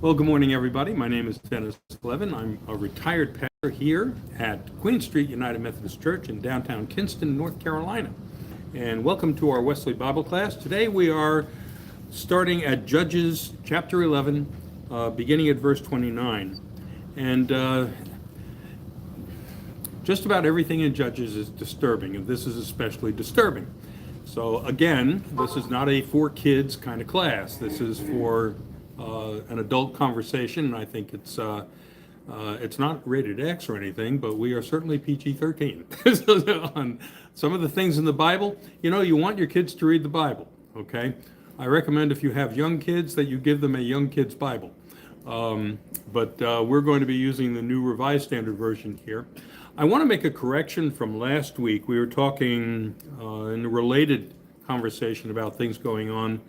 Well, good morning, everybody. My name is Dennis Levin. I'm a retired pastor here at Queen Street United Methodist Church in downtown Kinston, North Carolina. And welcome to our Wesley Bible class. Today we are starting at Judges chapter 11, beginning at verse 29. And just about everything in Judges is disturbing, and this is especially disturbing. So again, this is not a for kids kind of class. This is for an adult conversation, and I think it's not rated X or anything, but we are certainly PG-13 on some of the things in the Bible. You know, you want your kids to read the Bible, okay? I recommend if you have young kids that you give them a young kids Bible. But we're going to be using the New Revised Standard Version here. I want to make a correction from last week. We were talking in a related conversation about things going on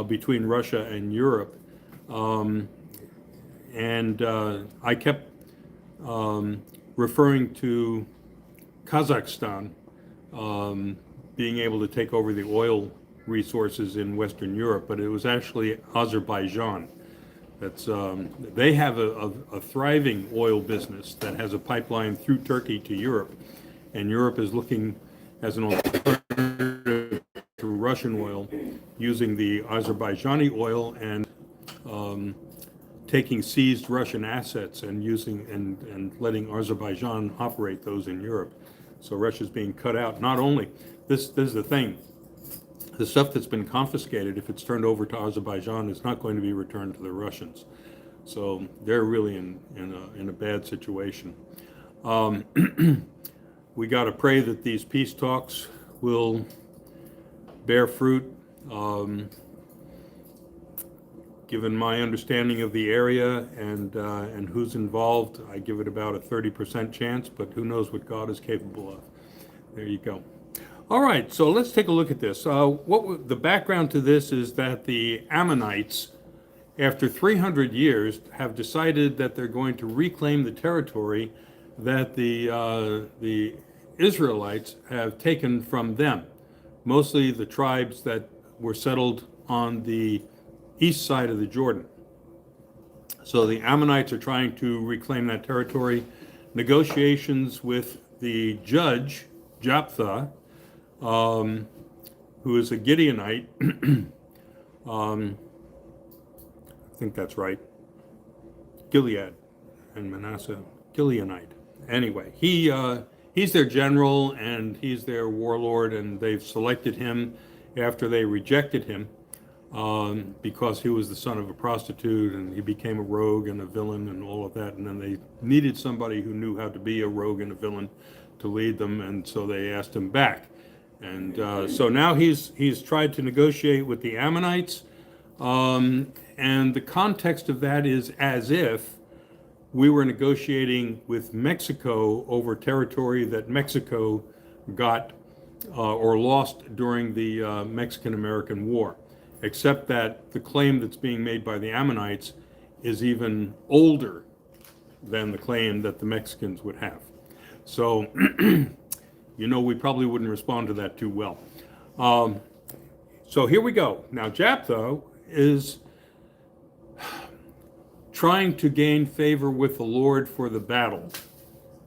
between Russia and Europe. I kept referring to Kazakhstan being able to take over the oil resources in Western Europe, but it was actually Azerbaijan. They have a thriving oil business that has a pipeline through Turkey to Europe, and Europe is looking as an alternative to Russian oil, using the Azerbaijani oil and taking seized Russian assets and using and letting Azerbaijan operate those in Europe. So Russia's being cut out. Not only this is the thing. The stuff that's been confiscated, if it's turned over to Azerbaijan, is not going to be returned to the Russians. So they're really in a bad situation. We got to pray that these peace talks will bear fruit. Given my understanding of the area and who's involved, I give it about a 30% chance, but who knows what God is capable of. There you go. All right, so let's take a look at this. The background to this is that the Ammonites, after 300 years, have decided that they're going to reclaim the territory that the Israelites have taken from them, mostly the tribes that were settled on the east side of the Jordan. So the Ammonites are trying to reclaim that territory. Negotiations with the judge, Jephthah, who is a Gideonite, I think that's right, Gilead and Manasseh, Gileonite. Anyway, he's their general and he's their warlord, and they've selected him after they rejected him because he was the son of a prostitute and he became a rogue and a villain and all of that, and then they needed somebody who knew how to be a rogue and a villain to lead them, and so they asked him back. And so now he's tried to negotiate with the Ammonites, and the context of that is as if we were negotiating with Mexico over territory that Mexico got or lost during the Mexican-American War, except that the claim that's being made by the Ammonites is even older than the claim that the Mexicans would have. So you know, we probably wouldn't respond to that too well. So here we go. Now, Jephthah is trying to gain favor with the Lord for the battle.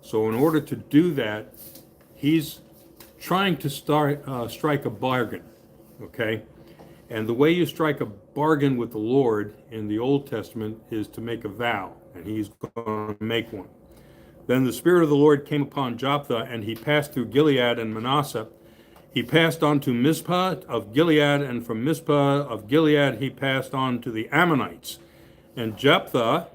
So in order to do that, he's trying to strike a bargain, okay? And the way you strike a bargain with the Lord in the Old Testament is to make a vow, and he's going to make one. Then the Spirit of the Lord came upon Jephthah, and he passed through Gilead and Manasseh. He passed on to Mizpah of Gilead, and from Mizpah of Gilead he passed on to the Ammonites. And Jephthah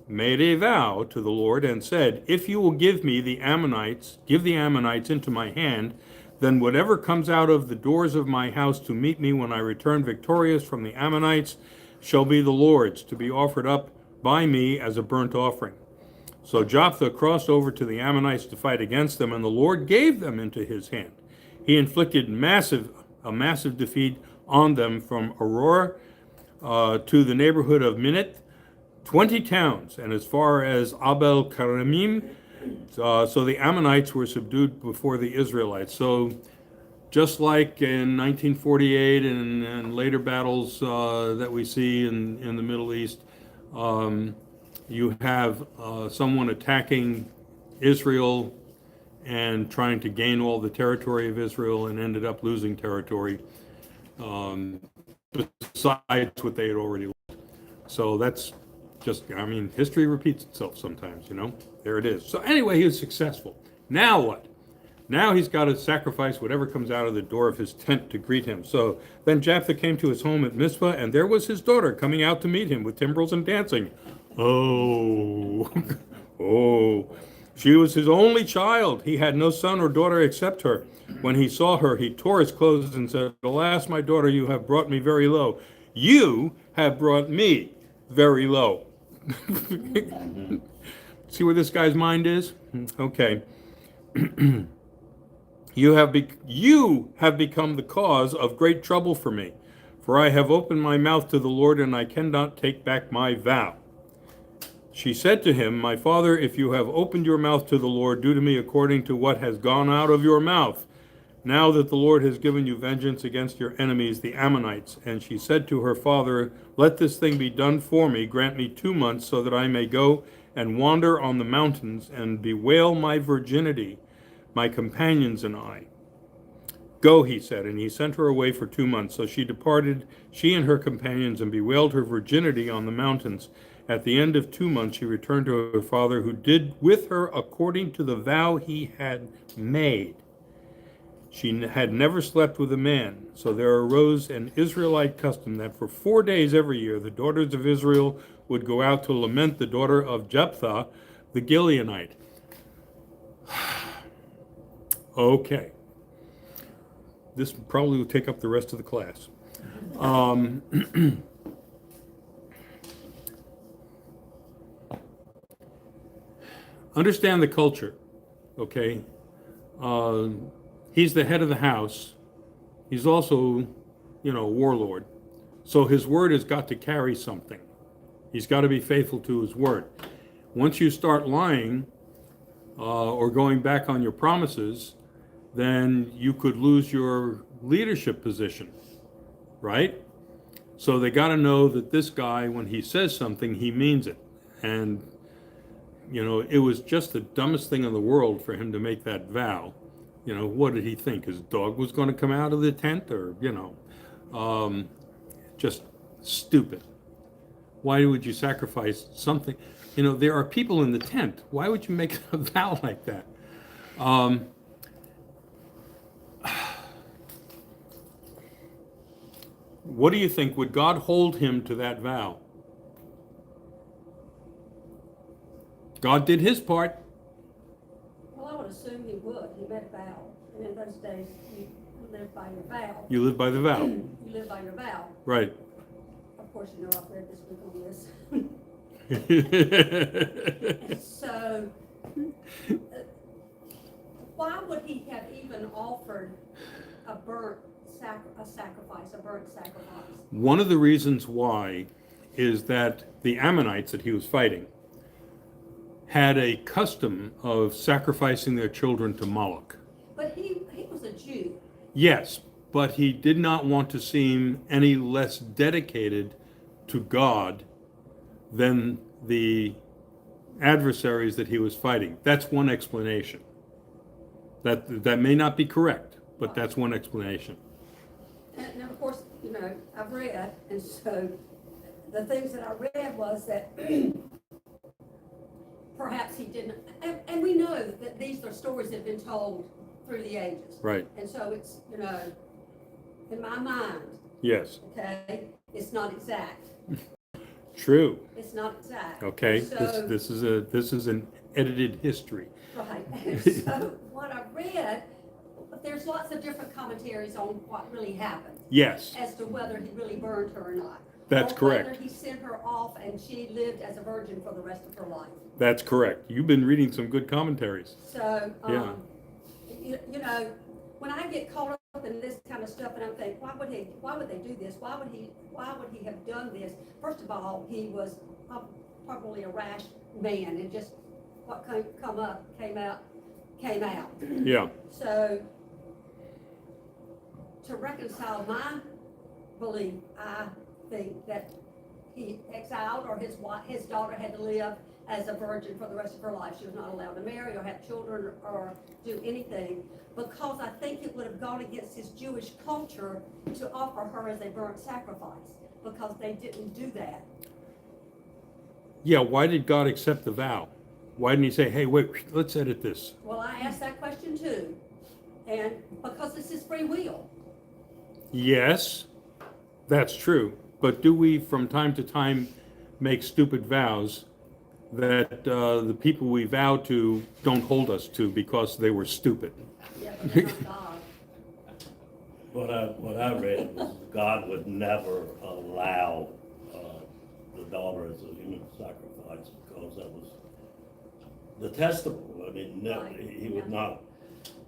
made a vow to the Lord and said, "If you will give the Ammonites into my hand, then whatever comes out of the doors of my house to meet me when I return victorious from the Ammonites shall be the Lord's, to be offered up by me as a burnt offering." So Jephthah crossed over to the Ammonites to fight against them, and the Lord gave them into his hand. He inflicted a massive defeat on them from Aurora to the neighborhood of Minnith, 20 towns, and as far as Abel Karamim. So the Ammonites were subdued before the Israelites. So just like in 1948 and later battles that we see in the Middle East, You have someone attacking Israel and trying to gain all the territory of Israel and ended up losing territory besides what they had already lost. So that's just, I mean, history repeats itself sometimes, you know? There it is. So anyway, he was successful. Now what? Now he's got to sacrifice whatever comes out of the door of his tent to greet him. So then Jephthah came to his home at Mizpah, and there was his daughter coming out to meet him with timbrels and dancing. Oh, oh. She was his only child. He had no son or daughter except her. When he saw her, he tore his clothes and said, "Alas, my daughter, you have brought me very low. You have brought me very low." See where this guy's mind is? Okay. You have become the cause of great trouble for me, for I have opened my mouth to the Lord, and I cannot take back my vow. She said to him, "My father, if you have opened your mouth to the Lord, do to me according to what has gone out of your mouth. Now that the Lord has given you vengeance against your enemies, the Ammonites." And she said to her father, "Let this thing be done for me. Grant me 2 months so that I may go and wander on the mountains and bewail my virginity, my companions and I." "Go," he said, and he sent her away for 2 months. So she departed, she and her companions, and bewailed her virginity on the mountains. At the end of 2 months, she returned to her father, who did with her according to the vow he had made. She had never slept with a man. So there arose an Israelite custom that for 4 days every year the daughters of Israel would go out to lament the daughter of Jephthah, the Gileadite. Okay. This probably will take up the rest of the class. Understand the culture, okay? He's the head of the house. He's also, a warlord. So his word has got to carry something. He's got to be faithful to his word. Once you start lying or going back on your promises, then you could lose your leadership position, right? So they got to know that this guy, when he says something, he means it. And, it was just the dumbest thing in the world for him to make that vow. What did he think? His dog was going to come out of the tent? Or, just stupid. Why would you sacrifice something? There are people in the tent. Why would you make a vow like that? What do you think? Would God hold him to that vow? God did his part. Well, I would assume he would. He made a vow. And in those days, you lived by your vow. You live by the vow. You live by your vow. Right. Of course, I've read this book on this. So, why would he have even offered a burnt sacrifice? One of the reasons why is that the Ammonites that he was fighting had a custom of sacrificing their children to Moloch. But he was a Jew. Yes, but he did not want to seem any less dedicated to God than the adversaries that he was fighting. That's one explanation. That may not be correct, but that's one explanation. And of course, I've read, and so the things that I read was that perhaps he didn't, and we know that these are stories that have been told through the ages. Right. And so it's, in my mind. Yes. Okay, it's not exact. True. It's not exact. Okay, so, this is an edited history. Right. And so what I read, there's lots of different commentaries on what really happened. Yes. As to whether he really burned her or not. That's correct. Whether he sent her off and she lived as a virgin for the rest of her life. That's correct. You've been reading some good commentaries. So, yeah. When I get caught up in this kind of stuff, and I'm thinking, why would they do this? Why would he have done this? First of all, he was probably a rash man, and just what came out. Yeah. So, to reconcile my belief, I think that he exiled, or his daughter had to live as a virgin for the rest of her life. She was not allowed to marry or have children or do anything, because I think it would have gone against his Jewish culture to offer her as a burnt sacrifice, because they didn't do that. Yeah, why did God accept the vow? Why didn't he say, hey, wait, let's edit this? Well, I asked that question too, and because this is free will. Yes, that's true. But do we, from time to time, make stupid vows that the people we vow to don't hold us to because they were stupid? Yeah, but they're not God. What I read was God would never allow the daughter as a human sacrifice, because that was detestable. I mean, no, Right, he would yeah. not.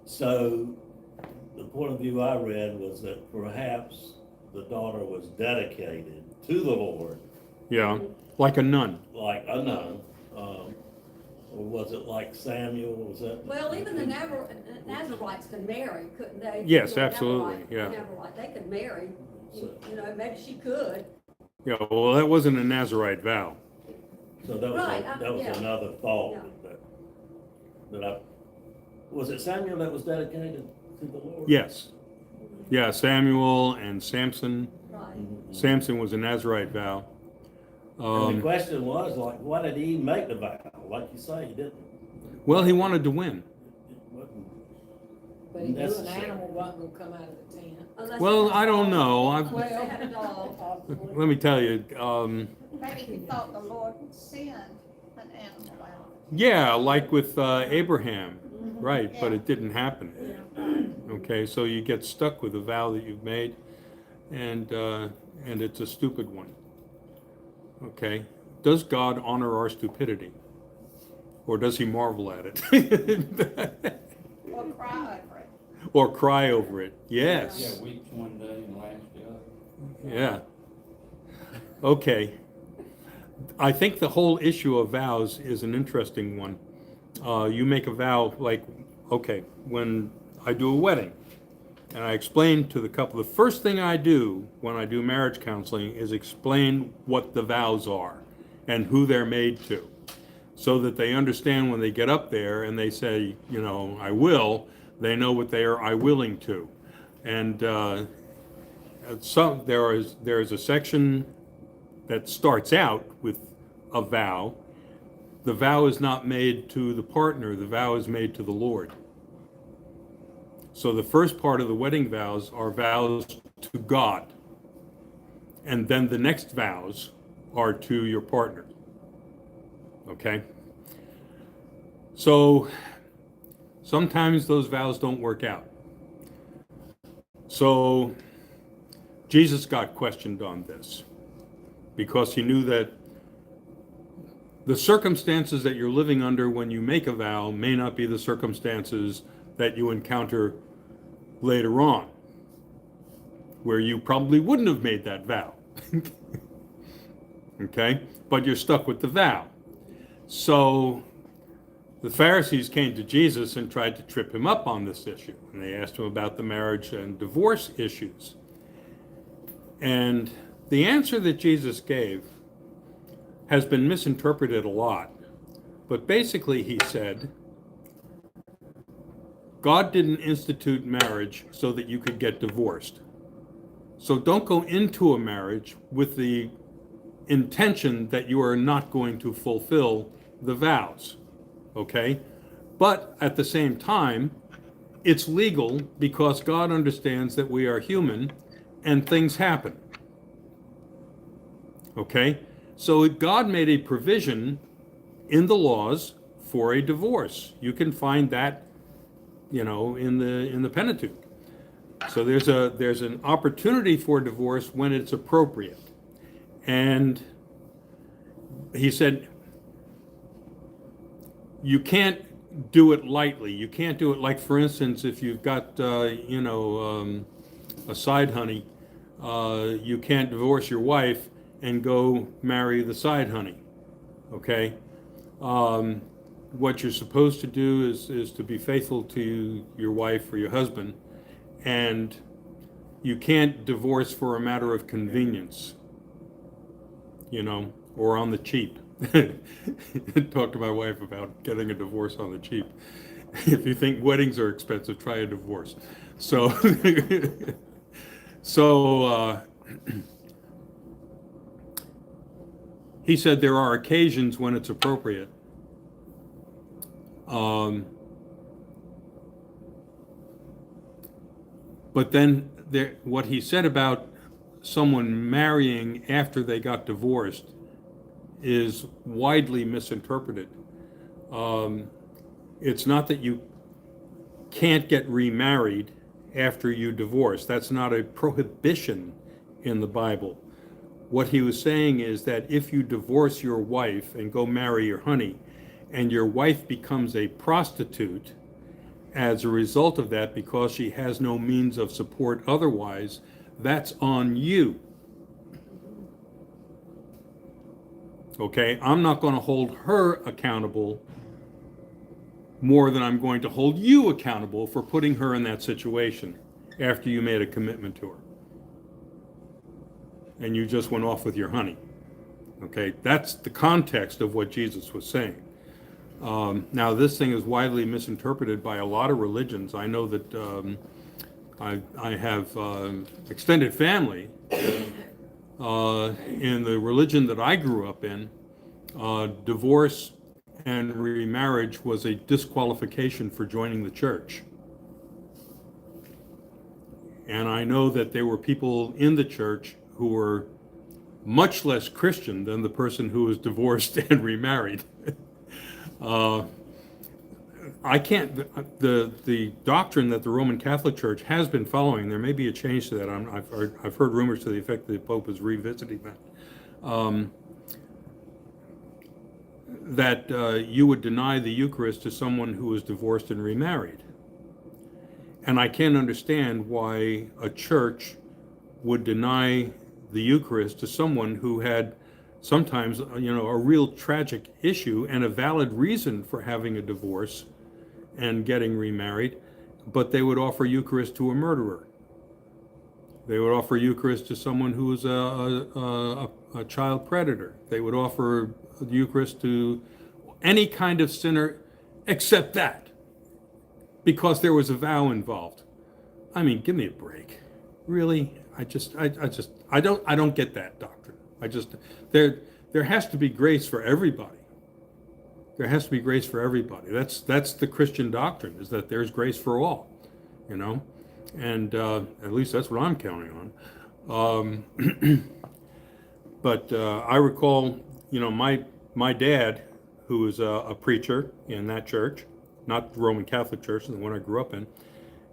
So the point of view I read was that perhaps the daughter was dedicated to the Lord, Yeah, like a nun. like a nun. Or was it like Samuel? Was that? Well, even the Nazarites could marry, couldn't they? Yes, You know, absolutely, Nazarite- yeah. Nazarite, they could marry. So- You know, maybe she could. Yeah, well, that wasn't a Nazarite vow. So that was, Right, that was yeah. another thought Yeah. was it Samuel that was dedicated to the Lord? Yes. Yeah, Samuel and Samson. Right. Samson was a Nazarite vow. And the question was, like, why did he make the vow? Like you say, he didn't. Well, he wanted to win. It wasn't But he knew an necessary. animal wasn't gonna come out of the tent. Unless Well, they had I a don't dog. know. Unless they had a dog. Let me tell you, Maybe he thought the Lord would send an animal out. yeah, like with Abraham, right, but it didn't happen. Okay, so you get stuck with a vow that you've made, and it's a stupid one. Okay, does God honor our stupidity, or does he marvel at it? Or cry over it. Or cry over it? Yes. Yeah, weeks one day and last the other. Yeah. Okay. I think the whole issue of vows is an interesting one. You make a vow, like, okay, when I do a wedding, and I explain to the couple, the first thing I do when I do marriage counseling is explain what the vows are and who they're made to, so that they understand when they get up there and they say, you know, I will, they know what they are I willing to. And there is a section that starts out with a vow. The vow is not made to the partner, the vow is made to the Lord. So the first part of the wedding vows are vows to God. And then the next vows are to your partner. Okay? So sometimes those vows don't work out. So Jesus got questioned on this because he knew that the circumstances that you're living under when you make a vow may not be the circumstances that you encounter later on, where you probably wouldn't have made that vow. Okay? But you're stuck with the vow. So the Pharisees came to Jesus and tried to trip him up on this issue. And they asked him about the marriage and divorce issues. And the answer that Jesus gave has been misinterpreted a lot. But basically he said, God didn't institute marriage so that you could get divorced. So don't go into a marriage with the intention that you are not going to fulfill the vows, okay? But at the same time, it's legal because God understands that we are human and things happen, okay? So God made a provision in the laws for a divorce. You can find that, you know, in the Pentateuch. So there's an opportunity for divorce when it's appropriate. And he said, you can't do it lightly. You can't do it like, for instance, if you've got, a side honey, you can't divorce your wife and go marry the side honey, okay? What you're supposed to do is to be faithful to your wife or your husband, and you can't divorce for a matter of convenience. or on the cheap. Talk to my wife about getting a divorce on the cheap. If you think weddings are expensive, try a divorce. So, so he said there are occasions when it's appropriate. But then what he said about someone marrying after they got divorced is widely misinterpreted. It's not that you can't get remarried after you divorce. That's not a prohibition in the Bible. What he was saying is that if you divorce your wife and go marry your honey, and your wife becomes a prostitute as a result of that because she has no means of support otherwise, that's on you. Okay, I'm not going to hold her accountable more than I'm going to hold you accountable for putting her in that situation after you made a commitment to her. And you just went off with your honey. Okay, that's the context of what Jesus was saying. Now, this thing is widely misinterpreted by a lot of religions. I know that I have extended family in the religion that I grew up in. Divorce and remarriage was a disqualification for joining the church. And I know that there were people in the church who were much less Christian than the person who was divorced and remarried. I can't, the doctrine that the Roman Catholic Church has been following, there may be a change to that. I've heard rumors to the effect that the Pope is revisiting that. That you would deny the Eucharist to someone who is divorced and remarried. And I can't understand why a church would deny the Eucharist to someone who had sometimes, a real tragic issue and a valid reason for having a divorce and getting remarried, but they would offer Eucharist to a murderer. They would offer Eucharist to someone who is a child predator. They would offer the Eucharist to any kind of sinner except that, because there was a vow involved. I mean, give me a break. Really? I don't get that doctrine. There has to be grace for everybody. There has to be grace for everybody. That's the Christian doctrine, is that there's grace for all, and at least that's what I'm counting on. But I recall, my dad, who was a preacher in that church, not the Roman Catholic Church, the one I grew up in,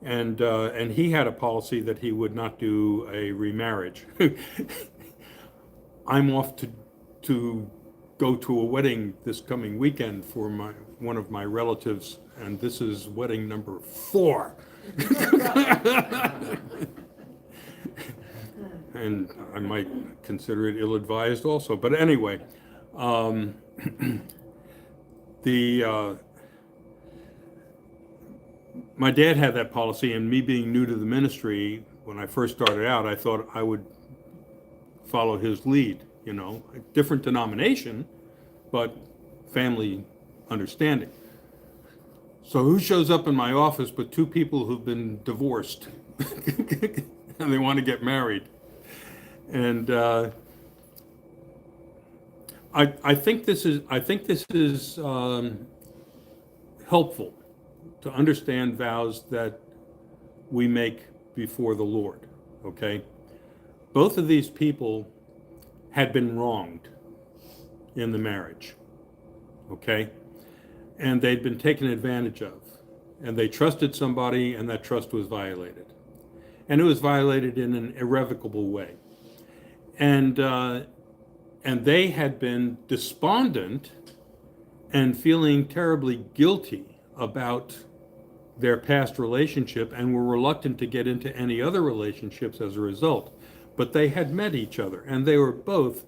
and he had a policy that he would not do a remarriage. I'm off to go to a wedding this coming weekend for one of my relatives, and this is wedding number 4. And I might consider it ill-advised also. But anyway, my dad had that policy, and me being new to the ministry, when I first started out, I thought I would follow his lead, a different denomination, but family understanding. So who shows up in my office but 2 people who've been divorced and they want to get married? And I think this is helpful to understand vows that we make before the Lord. Okay, both of these people had been wronged in the marriage. Okay, and they'd been taken advantage of, and they trusted somebody, and that trust was violated, and it was violated in an irrevocable way. And they had been despondent and feeling terribly guilty about their past relationship, and were reluctant to get into any other relationships as a result. But they had met each other, and they were both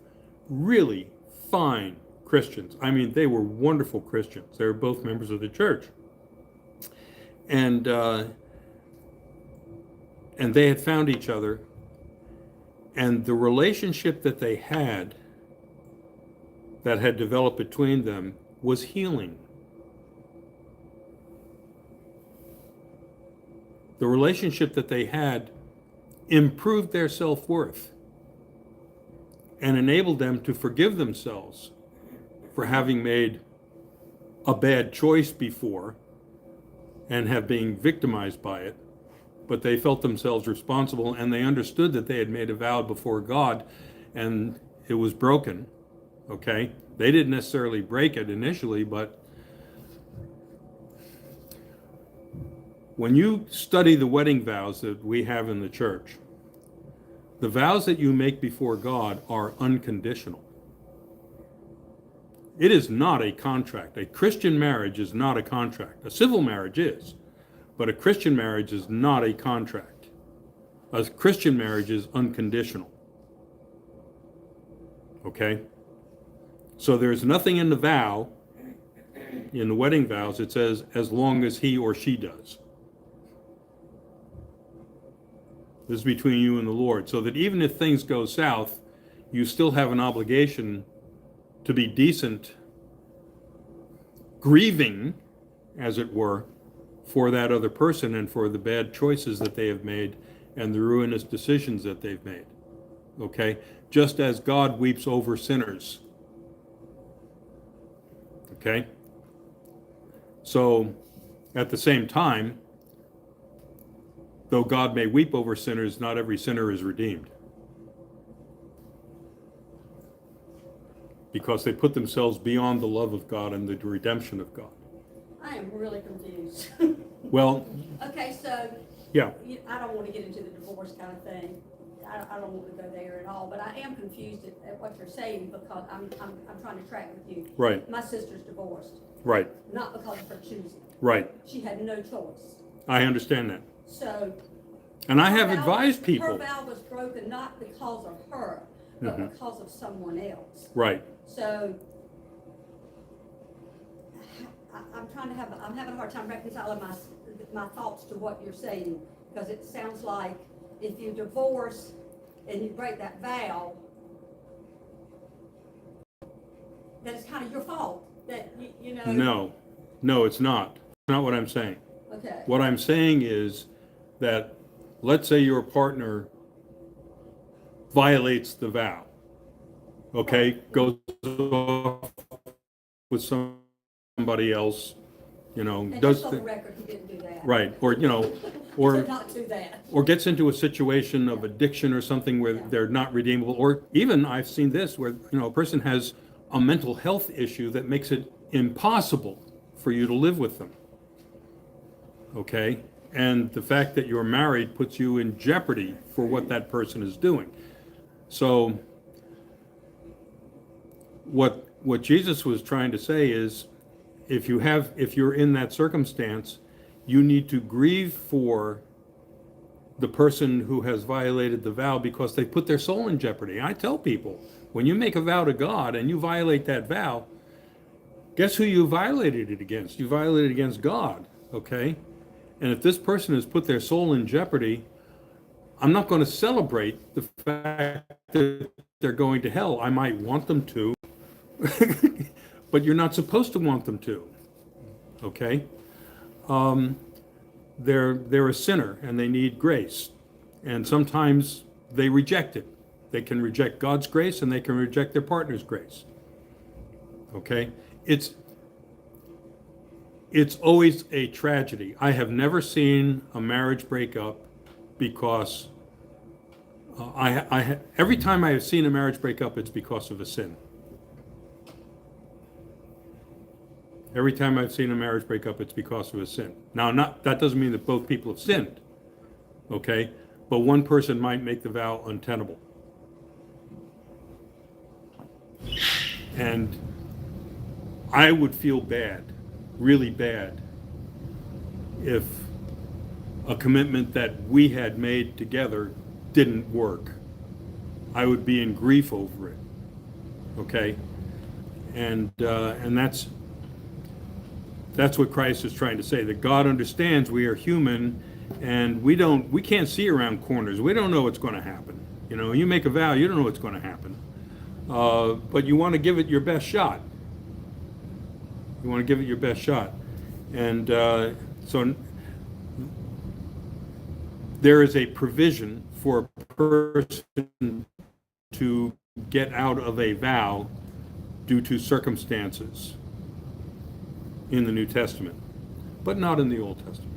really fine Christians. I mean, they were wonderful Christians. They were both members of the church. And they had found each other, and the relationship that they had that had developed between them was healing. The relationship that they had improved their self-worth and enabled them to forgive themselves for having made a bad choice before and have been victimized by it. But they felt themselves responsible, and they understood that they had made a vow before God and it was broken. Okay? They didn't necessarily break it initially, but when you study the wedding vows that we have in the church, the vows that you make before God are unconditional. It is not a contract. A Christian marriage is not a contract. A civil marriage is, but a Christian marriage is not a contract. A Christian marriage is unconditional. Okay? So there's nothing in the vow, in the wedding vows, it says, as long as he or she does. This is between you and the Lord. So that even if things go south, you still have an obligation to be decent, grieving, as it were, for that other person and for the bad choices that they have made and the ruinous decisions that they've made. Okay? Just as God weeps over sinners. Okay? So, at the same time, though God may weep over sinners, not every sinner is redeemed. Because they put themselves beyond the love of God and the redemption of God. I am really confused. Well, Okay, so yeah, I don't want to get into the divorce kind of thing. I don't want to go there at all, but I am confused at what you're saying because I'm trying to track with you. right, My sister's divorced, right, not because of her choosing. right. She had no choice. I understand that. So. And I have her vow advised was- people. Her vow was broken not because of her, but Mhm. because of someone else. Right, So I'm having a hard time reconciling my thoughts to what you're saying, because it sounds like if you divorce and you break that vow, that it's kind of your fault, that you know. no, it's not. It's not what I'm saying. Okay. What I'm saying is that, let's say your partner violates the vow, okay, goes off with somebody else, And does just on the record, he didn't do that. right, or So or not do that. or gets into a situation of addiction or something where they're not redeemable, or even I've seen this where a person has a mental health issue that makes it impossible for you to live with them. Okay? And the fact that you're married puts you in jeopardy for what that person is doing. So what Jesus was trying to say is, if you're in that circumstance, you need to grieve for the person who has violated the vow because they put their soul in jeopardy. I tell people, when you make a vow to God and you violate that vow, guess who you violated it against? You violated it against God, okay? And if this person has put their soul in jeopardy, I'm not going to celebrate the fact that they're going to hell. I might want them to, but you're not supposed to want them to, okay? They're a sinner and they need grace. And sometimes they reject it. They can reject God's grace and they can reject their partner's grace. Okay? It's always a tragedy. I have never seen a marriage break up because every time I have seen a marriage break up, it's because of a sin. Every time I've seen a marriage break up, it's because of a sin. Now, that doesn't mean that both people have sinned, okay? But one person might make the vow untenable. And I would feel bad, really bad, if a commitment that we had made together didn't work. I would be in grief over it, okay? And that's what Christ is trying to say, that God understands we are human and we can't see around corners. We don't know what's going to happen. You make a vow, you don't know what's going to happen. But you want to give it your best shot. You want to give it your best shot. And so there is a provision for a person to get out of a vow due to circumstances in the New Testament, but not in the Old Testament.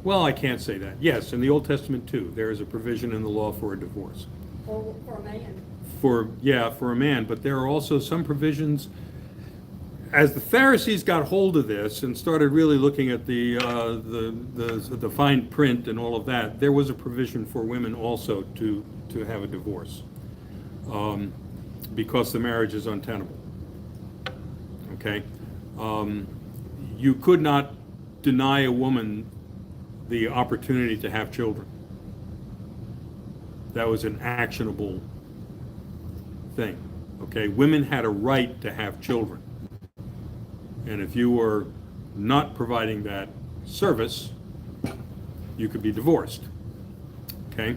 Well, I can't say that. Yes, in the Old Testament too, there is a provision in the law for a divorce. For a man. For a man, but there are also some provisions. As the Pharisees got hold of this and started really looking at the fine print and all of that, there was a provision for women also to have a divorce, because the marriage is untenable. Okay, you could not deny a woman the opportunity to have children. That was an actionable thing. Okay, women had a right to have children. And if you were not providing that service, you could be divorced. Okay?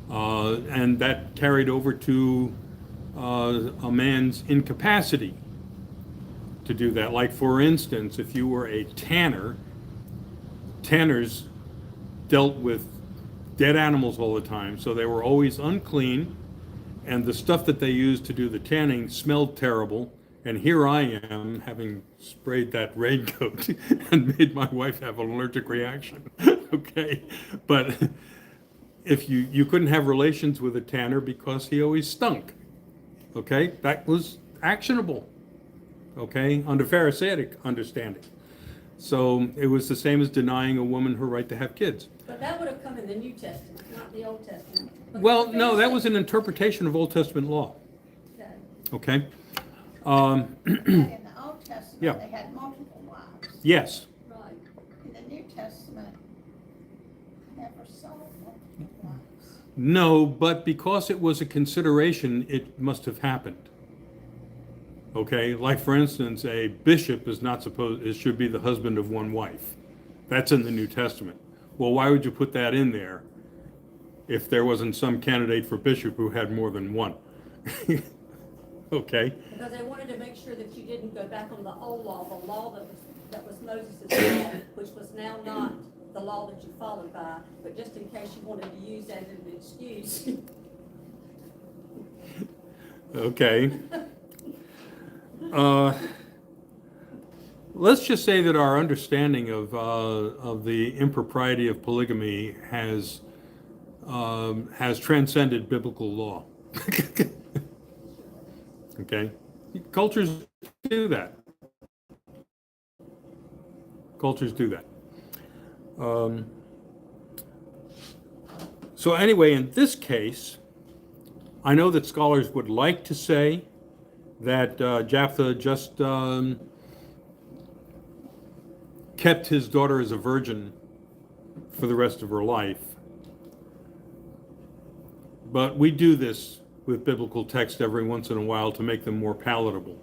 And that carried over to a man's incapacity to do that. Like, for instance, if you were a tanner, tanners dealt with dead animals all the time, so they were always unclean, and the stuff that they used to do the tanning smelled terrible. And here I am, having sprayed that raincoat and made my wife have an allergic reaction. Okay, but if you couldn't have relations with a tanner because he always stunk. Okay, that was actionable. Okay, under Pharisaic understanding. So it was the same as denying a woman her right to have kids. But that would have come in the New Testament, not the Old Testament. But Well, the no, that Pharisees- was an interpretation of Old Testament law. Okay. Okay. But in the Old Testament, Yeah. they had multiple wives. Yes. Right. In the New Testament, never saw multiple wives. No, but because it was a consideration, it must have happened. Okay, like for instance, a bishop is not supposed, it should be the husband of one wife. That's in the New Testament. Well, why would you put that in there if there wasn't some candidate for bishop who had more than one? Okay, Because they wanted to make sure that you didn't go back on the old law, the law that was Moses' law, which was now not the law that you followed by, but just in case you wanted to use that as an excuse. okay. Let's just say that our understanding of the impropriety of polygamy has transcended biblical law. Okay, cultures do that. Cultures do that. So anyway, in this case, I know that scholars would like to say that Jephthah just kept his daughter as a virgin for the rest of her life. But we do this with biblical text every once in a while to make them more palatable.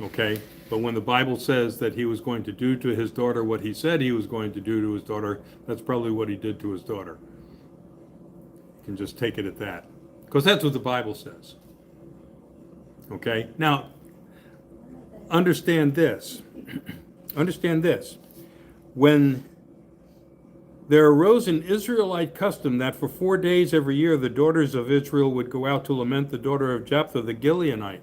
Okay? But when the Bible says that he was going to do to his daughter what he said he was going to do to his daughter, that's probably what he did to his daughter. You can just take it at that. Because that's what the Bible says. Okay? Now, understand this. Understand this. When there arose an Israelite custom that for 4 days every year the daughters of Israel would go out to lament the daughter of Jephthah the Gileonite.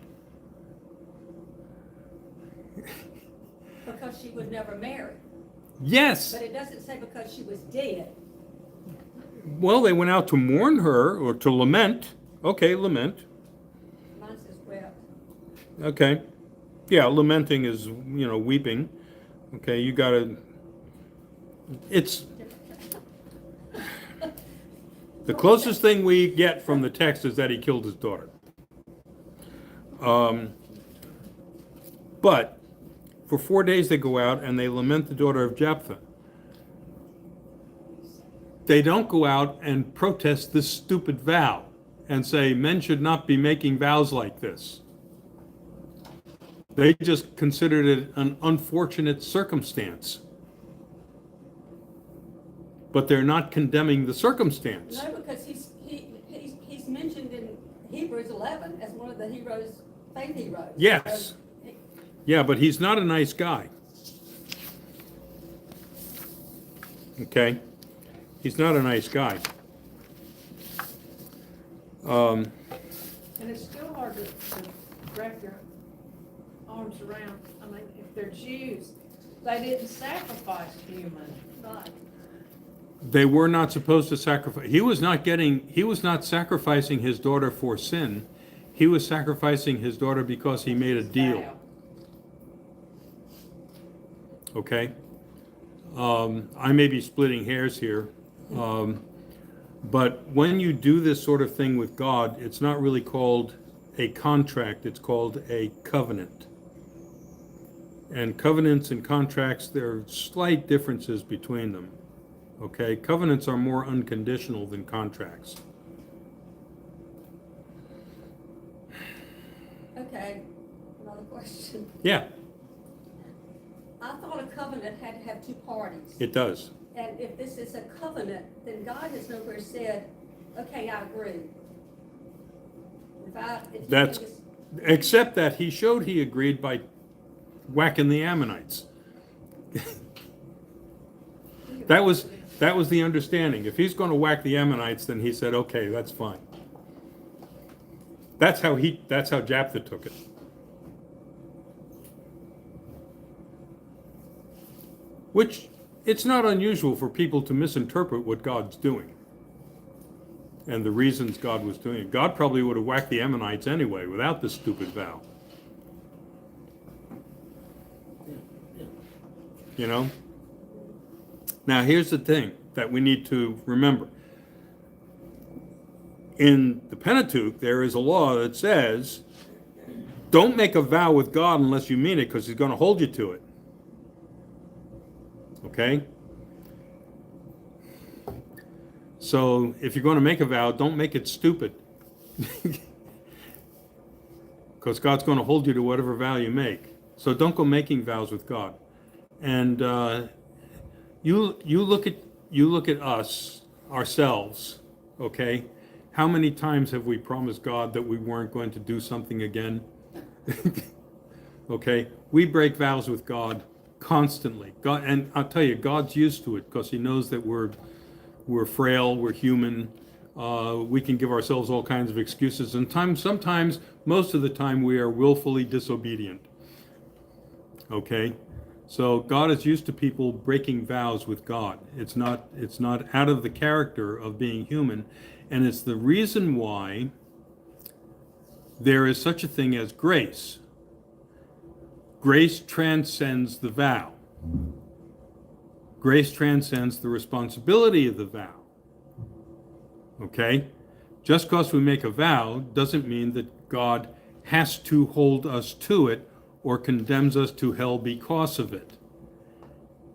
Because she would never marry. Yes. But it doesn't say because she was dead. Well, they went out to mourn her or to lament. Okay, lament. Mine says wept. Okay. Yeah, lamenting is, weeping. Okay, you gotta, it's, the closest thing we get from the text is that he killed his daughter. But for 4 days they go out and they lament the daughter of Jephthah. They don't go out and protest this stupid vow and say men should not be making vows like this. They just considered it an unfortunate circumstance. But they're not condemning the circumstance. No, because he Hebrews 11 as one of the heroes, faith heroes. Yes. So, Yeah, but he's not a nice guy. Okay? He's not a nice guy. And it's still hard to wrap your arms around. I mean, if they're Jews, they didn't sacrifice human. Right. They were not supposed to sacrifice. He was not sacrificing his daughter for sin. He was sacrificing his daughter because he made a deal. Vow. Okay? I may be splitting hairs here. But when you do this sort of thing with God, it's not really called a contract, it's called a covenant. And covenants and contracts, there are slight differences between them. Okay? Covenants are more unconditional than contracts. Okay, another question. Yeah, I thought a covenant had to have two parties. it does. And if this is a covenant, then God has nowhere said, okay, I agree. If you That's- just- Except that he showed he agreed by whacking the Ammonites. That was the understanding. If he's going to whack the Ammonites, then he said, okay, that's fine. That's how Jephthah took it. Which, it's not unusual for people to misinterpret what God's doing and the reasons God was doing it. God probably would have whacked the Ammonites anyway without this stupid vow. You know? Now, here's the thing that we need to remember. In the Pentateuch, there is a law that says, don't make a vow with God unless you mean it, because he's going to hold you to it. Okay? So, if you're going to make a vow, don't make it stupid. Because God's going to hold you to whatever vow you make. So don't go making vows with God. And you look at us, ourselves, okay? How many times have we promised God that we weren't going to do something again? Okay? We break vows with God constantly. God, and I'll tell you, God's used to it because he knows that we're frail, we're human. We can give ourselves all kinds of excuses. And sometimes, most of the time, we are willfully disobedient. Okay? So God is used to people breaking vows with God. It's not out of the character of being human. And it's the reason why there is such a thing as grace. Grace transcends the vow. Grace transcends the responsibility of the vow. Okay? Just because we make a vow doesn't mean that God has to hold us to it or condemns us to hell because of it.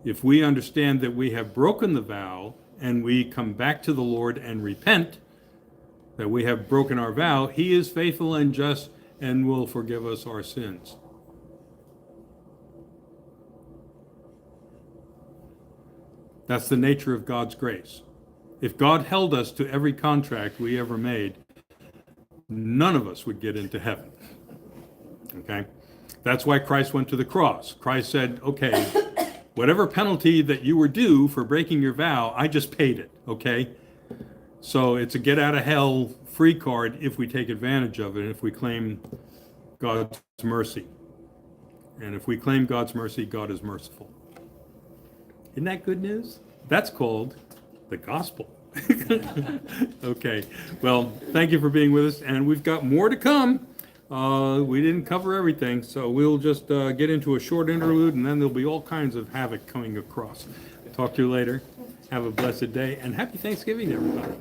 If we understand that we have broken the vow and we come back to the Lord and repent that we have broken our vow, he is faithful and just and will forgive us our sins. That's the nature of God's grace. If God held us to every contract we ever made, none of us would get into heaven. Okay? That's why Christ went to the cross. Christ said, okay, whatever penalty that you were due for breaking your vow, I just paid it, okay? So it's a get out of hell free card if we take advantage of it, if we claim God's mercy. And if we claim God's mercy, God is merciful. Isn't that good news? That's called the gospel. Okay, well, thank you for being with us, and we've got more to come. We didn't cover everything, so we'll just get into a short interlude, and then there'll be all kinds of havoc coming across. Talk to you later. Have a blessed day, and happy Thanksgiving, everybody.